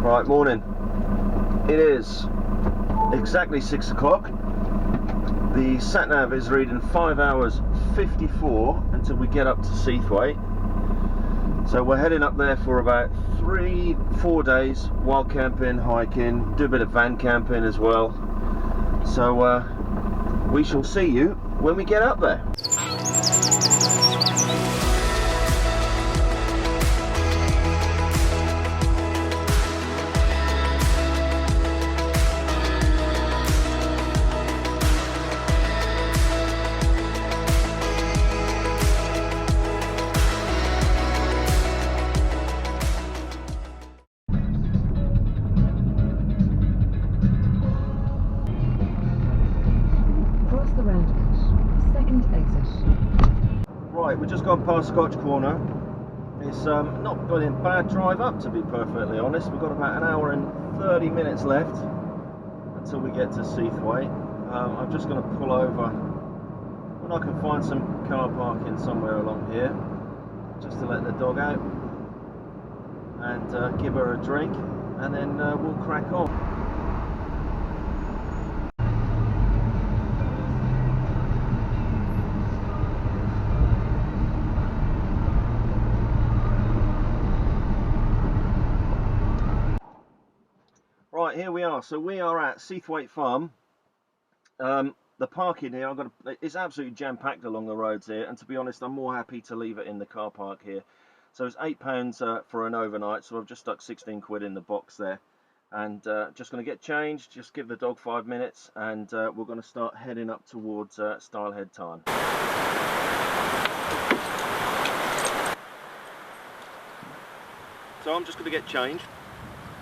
Right, morning. It is exactly 6 o'clock. The sat nav is reading 5 hours 54 until we get up to Seathwaite. So we're heading up there for about 3-4 days, wild camping, hiking, do a bit of van camping as well. So we shall see you when we get up there. Right, we've just gone past Scotch Corner. It's not been a bad drive up, to be perfectly honest. We've got about an hour and 30 minutes left until we get to Seathwaite. I'm just going to pull over when I can find some car parking somewhere along here, just to let the dog out and give her a drink, and then we'll crack on. Right, here we are. So we are at Seathwaite Farm. The parking here, it's absolutely jam-packed along the roads here, and to be honest, I'm more happy to leave it in the car park here. So it's £8 for an overnight, so I've just stuck 16 quid in the box there, and just going to get changed, just give the dog 5 minutes, and we're going to start heading up towards Styhead Tarn. So I'm just going to get changed,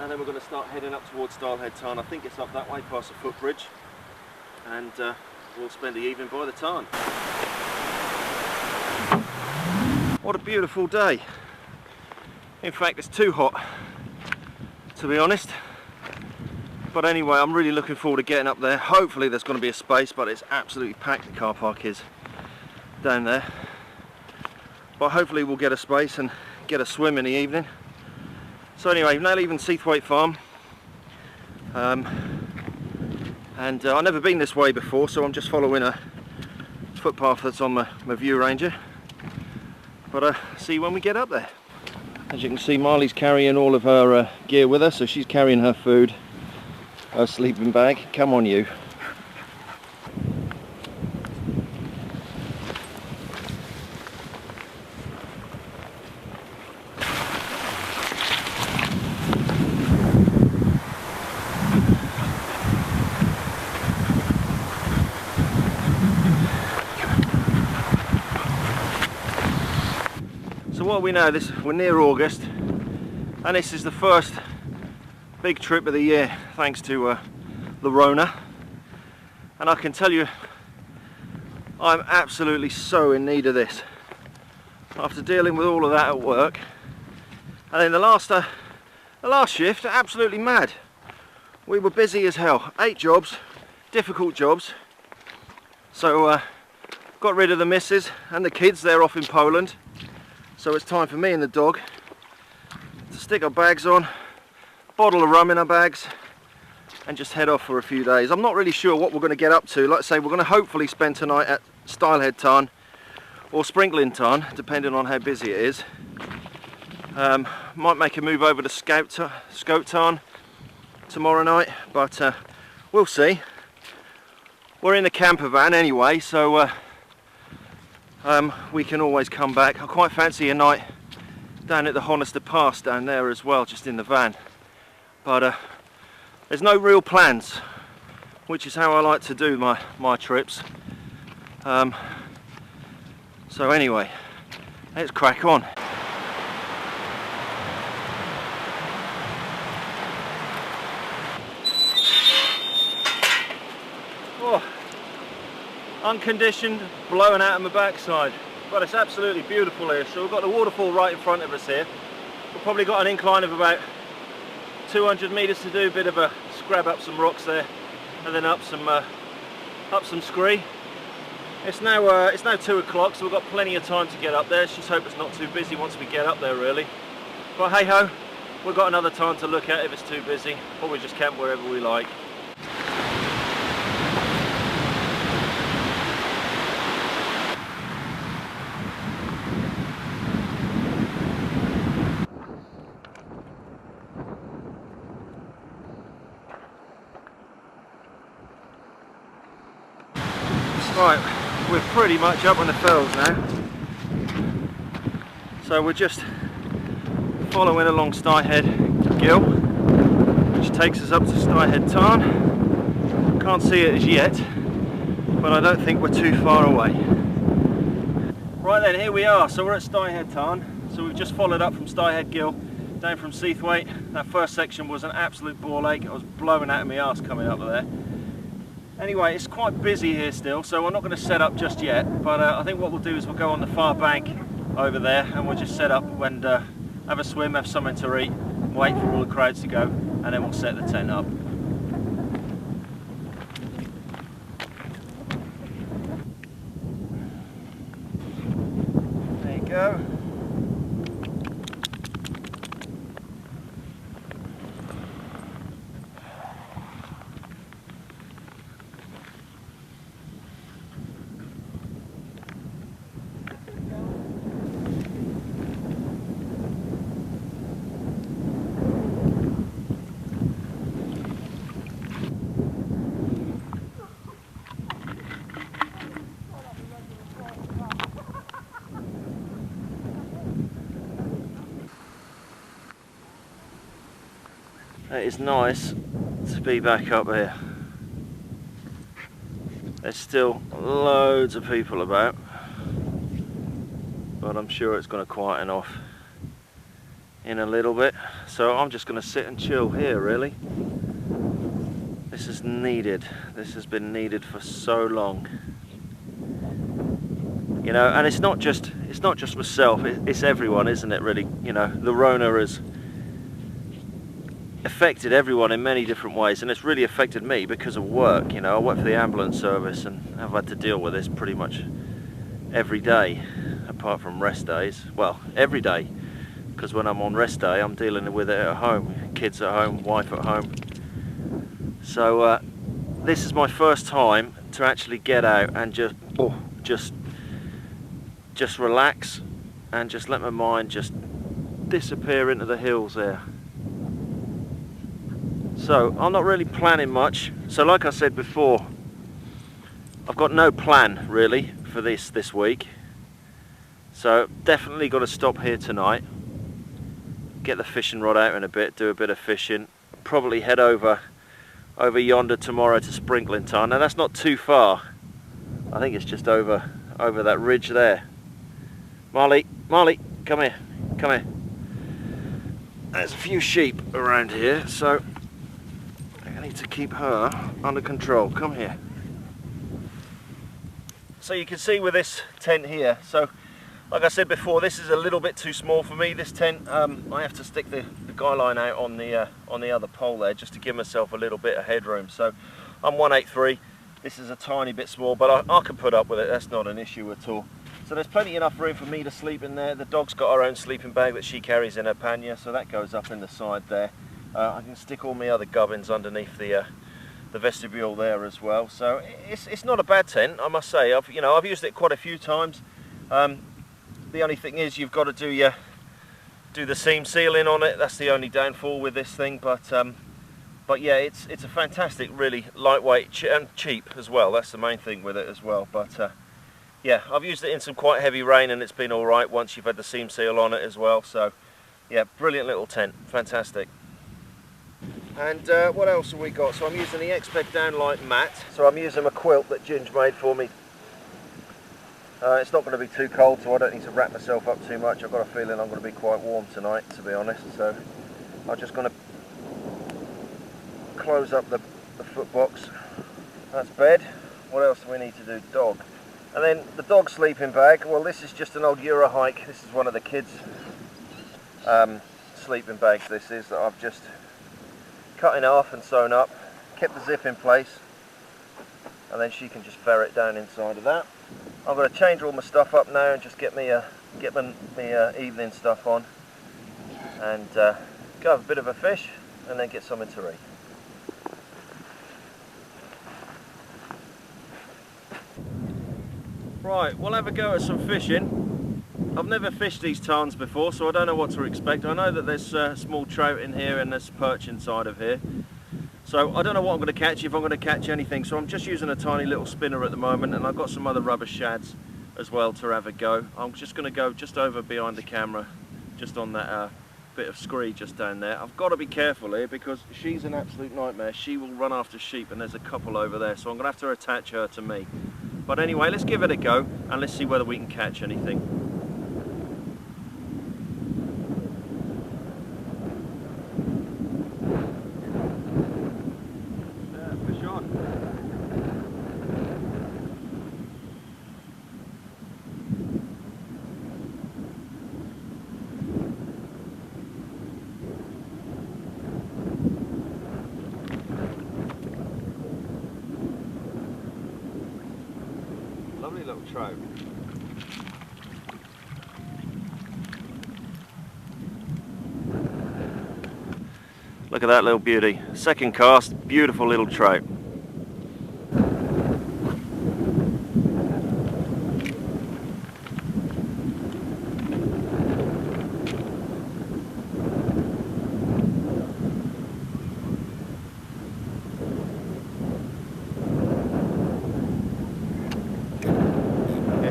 and then we're going to start heading up towards Styhead Tarn. I think it's up that way past the footbridge, and we'll spend the evening by the tarn. What a beautiful day. In fact, it's too hot, to be honest. But anyway, I'm really looking forward to getting up there. Hopefully there's going to be a space, but it's absolutely packed, the car park is down there. But hopefully we'll get a space and get a swim in the evening. So anyway, now leaving Seathwaite Farm, and I've never been this way before, so I'm just following a footpath that's on my view ranger. But see you when we get up there. As you can see, Marley's carrying all of her gear with her, so she's carrying her food, her sleeping bag. Come on, you. So what we know, we're near August, and this is the first big trip of the year, thanks to the Rona. And I can tell you, I'm absolutely so in need of this. After dealing with all of that at work, and then the last shift, absolutely mad. We were busy as hell, 8 jobs, difficult jobs. So got rid of the missus and the kids, they're off in Poland. So it's time for me and the dog to stick our bags on, bottle of rum in our bags, and just head off for a few days. I'm not really sure what we're going to get up to. Like I say, we're going to hopefully spend tonight at Styhead Tarn or Sprinkling Tarn, depending on how busy it is. Might make a move over to Scout Tarn tomorrow night, but we'll see. We're in the camper van anyway, so we can always come back. I quite fancy a night down at the Honister Pass down there as well, just in the van. But there's no real plans, which is how I like to do my trips. So anyway, let's crack on. Oh, unconditioned, blowing out of my backside, but it's absolutely beautiful here. So we've got the waterfall right in front of us here. We've probably got an incline of about 200 meters to do, a bit of a scrab up some rocks there, and then up some scree. It's now 2 o'clock, so we've got plenty of time to get up there. Let's just hope it's not too busy once we get up there, really. But hey ho, we've got another time to look at if it's too busy, or we just camp wherever we like. Right, we're pretty much up on the fells now. So we're just following along Styhead Gill, which takes us up to Styhead Tarn. Can't see it as yet, but I don't think we're too far away. Right then, here we are. So we're at Styhead Tarn. So we've just followed up from Styhead Gill, down from Seathwaite. That first section was an absolute ball ache. I was blowing out of my arse coming up there. Anyway, it's quite busy here still, so we're not going to set up just yet, but I think what we'll do is we'll go on the far bank over there and we'll just set up and have a swim, have something to eat, wait for all the crowds to go, and then we'll set the tent up. There you go. It is nice to be back up here. There's still loads of people about, but I'm sure it's going to quieten off in a little bit. So I'm just going to sit and chill here, really. This is needed. This has been needed for so long. You know, and it's not just myself, it's everyone, isn't it, really? You know, the Rona has affected everyone in many different ways, and it's really affected me because of work. You know, I work for the ambulance service and I've had to deal with this pretty much every day, apart from rest days. Well, every day, because when I'm on rest day I'm dealing with it at home, kids at home, wife at home. So this is my first time to actually get out and just relax and just let my mind just disappear into the hills there. So I'm not really planning much. So like I said before, I've got no plan really for this week. So definitely got to stop here tonight, get the fishing rod out in a bit, do a bit of fishing, probably head over yonder tomorrow to Sprinkling Tarn. Now that's not too far. I think it's just over that ridge there. Marley, come here, come here. There's a few sheep around here, so I need to keep her under control. Come here. So you can see with this tent here, so like I said before, this is a little bit too small for me, this tent. I have to stick the guy line out on the other pole there just to give myself a little bit of headroom. So I'm 183. This is a tiny bit small, but I can put up with it. That's not an issue at all. So there's plenty enough room for me to sleep in there. The dog's got her own sleeping bag that she carries in her pannier, so that goes up in the side there. I can stick all my other gubbins underneath the vestibule there as well. So it's not a bad tent, I must say. I've used it quite a few times. The only thing is you've got to do the seam sealing on it. That's the only downfall with this thing. But yeah, it's a fantastic, really lightweight and cheap as well. That's the main thing with it as well. But yeah, I've used it in some quite heavy rain and it's been all right once you've had the seam seal on it as well. So yeah, brilliant little tent, fantastic. And what else have we got? So I'm using the X-Peg downlight mat. So I'm using a quilt that Ginge made for me. It's not going to be too cold, so I don't need to wrap myself up too much. I've got a feeling I'm going to be quite warm tonight, to be honest. So I'm just going to close up the foot box. That's bed. What else do we need to do? Dog. And then the dog sleeping bag. Well, this is just an old Eurahike. This is one of the kids' sleeping bags. This is that I've just cut in half and sewn up, kept the zip in place, and then she can just ferret down inside of that. I'm going to change all my stuff up now and just get my evening stuff on and go have a bit of a fish and then get something to eat. Right, we'll have a go at some fishing. I've never fished these tarns before, so I don't know what to expect. I know that there's small trout in here and there's perch inside of here. So I don't know what I'm going to catch, if I'm going to catch anything. So I'm just using a tiny little spinner at the moment, and I've got some other rubber shads as well to have a go. I'm just going to go just over behind the camera, just on that bit of scree just down there. I've got to be careful here because she's an absolute nightmare. She will run after sheep, and there's a couple over there, so I'm going to have to attach her to me. But anyway, let's give it a go and let's see whether we can catch anything. Yeah, fish on. Lovely little trout. Look at that little beauty. Second cast, beautiful little trout.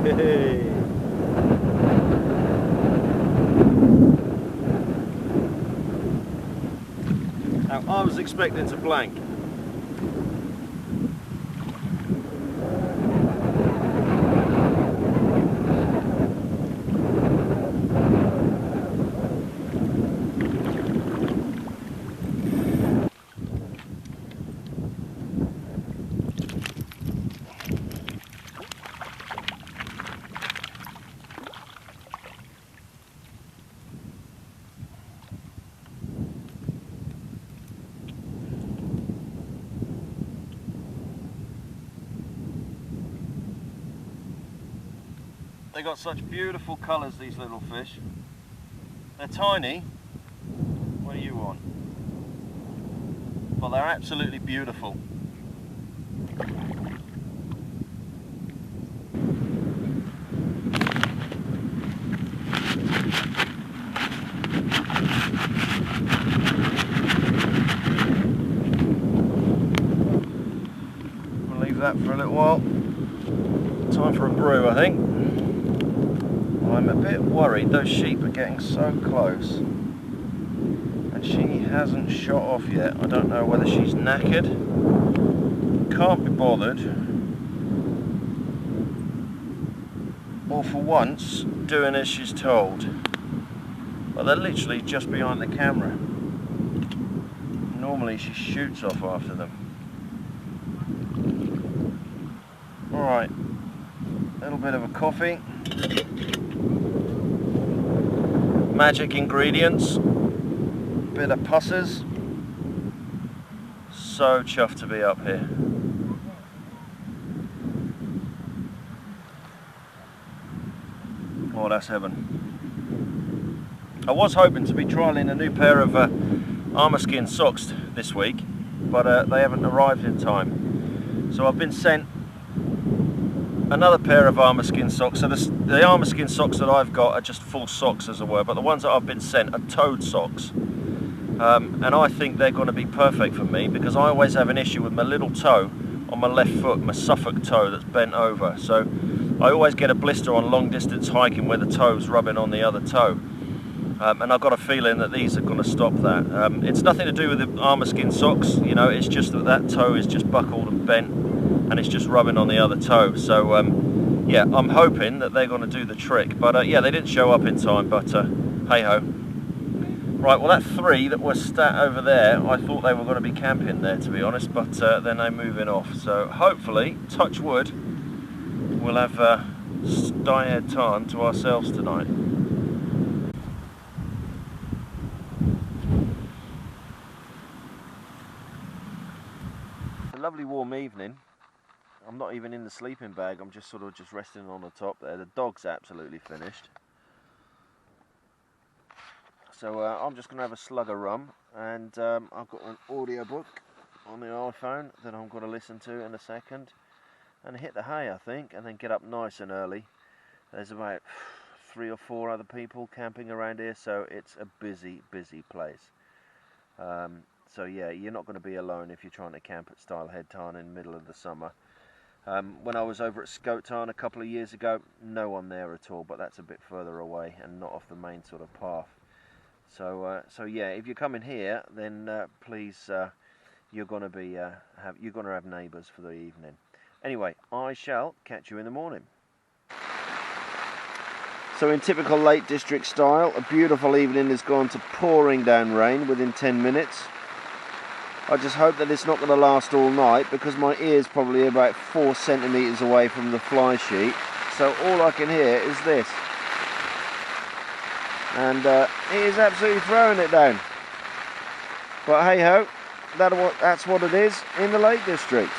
Hey. Now, I was expecting to blank. They got such beautiful colours, these little fish. They're tiny. What do you want? But they're absolutely beautiful. We'll leave that for a little while. Time for a brew, I think. I'm a bit worried, those sheep are getting so close and she hasn't shot off yet. I don't know whether she's knackered, can't be bothered, or for once doing as she's told. But they're literally just behind the camera. Normally she shoots off after them. Alright, a little bit of a coffee. Magic ingredients, bit of pusses. So chuffed to be up here. Oh, that's heaven. I was hoping to be trialling a new pair of Armaskin socks this week, but they haven't arrived in time. So I've been sent another pair of Armaskin socks. So the Armaskin socks that I've got are just full socks, as it were, but the ones that I've been sent are toed socks. And I think they're going to be perfect for me because I always have an issue with my little toe on my left foot, my Suffolk toe that's bent over. So I always get a blister on long distance hiking where the toe's rubbing on the other toe. And I've got a feeling that these are going to stop that. It's nothing to do with the Armaskin socks, you know, it's just that that toe is just buckled and bent and it's just rubbing on the other toe. So yeah, I'm hoping that they're going to do the trick. But yeah, they didn't show up in time, but hey ho. Right, well that three that were sat over there, I thought they were going to be camping there, to be honest, but then they're moving off. So hopefully, touch wood, we'll have Styhead Tarn to ourselves tonight. It's a lovely warm evening. I'm not even in the sleeping bag, I'm just sort of just resting on the top there. The dog's absolutely finished. So I'm just going to have a slug of rum, and I've got an audiobook on the iPhone that I'm going to listen to in a second, and hit the hay, I think, and then get up nice and early. There's about 3 or 4 other people camping around here, so it's a busy place. So yeah, you're not going to be alone if you're trying to camp at Styhead Tarn in the middle of the summer. When I was over at Seathwaite Tarn a couple of years ago, no one there at all, but that's a bit further away and not off the main sort of path. So yeah, if you're coming here, then please, you're going to have neighbours for the evening. Anyway, I shall catch you in the morning. So in typical Lake District style, a beautiful evening has gone to pouring down rain within 10 minutes. I just hope that it's not going to last all night, because my ear's probably about 4 centimetres away from the fly sheet, so all I can hear is this. And it is absolutely throwing it down. But hey ho, that's what it is in the Lake District.